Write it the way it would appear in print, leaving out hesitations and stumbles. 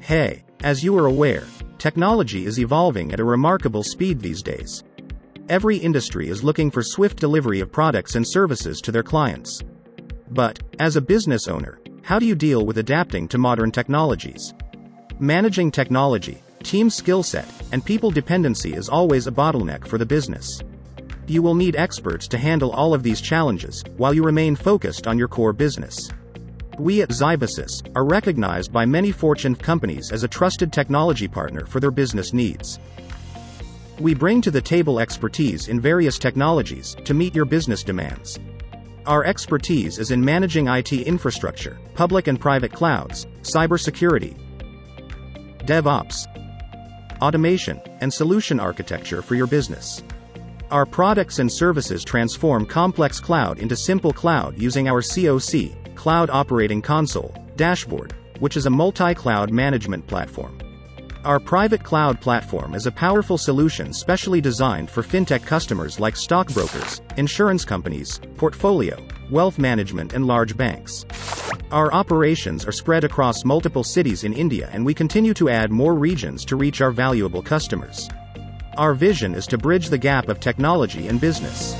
Hey, as you are aware, technology is evolving at a remarkable speed these days. Every industry is looking for swift delivery of products and services to their clients. But, as a business owner, how do you deal with adapting to modern technologies? Managing technology, team skill set, and people dependency is always a bottleneck for the business. You will need experts to handle all of these challenges, while you remain focused on your core business. We at ZYBISYS are recognized by many Fortune companies as a trusted technology partner for their business needs. We bring to the table expertise in various technologies to meet your business demands. Our expertise is in managing IT infrastructure, public and private clouds, cybersecurity, DevOps, automation, and solution architecture for your business. Our products and services transform complex cloud into simple cloud using our COC, Cloud Operating Console, dashboard, which is a multi-cloud management platform. Our private cloud platform is a powerful solution specially designed for FinTech customers like stockbrokers, insurance companies, portfolio, wealth management and large banks. Our operations are spread across multiple cities in India and we continue to add more regions to reach our valuable customers. Our vision is to bridge the gap of technology and business.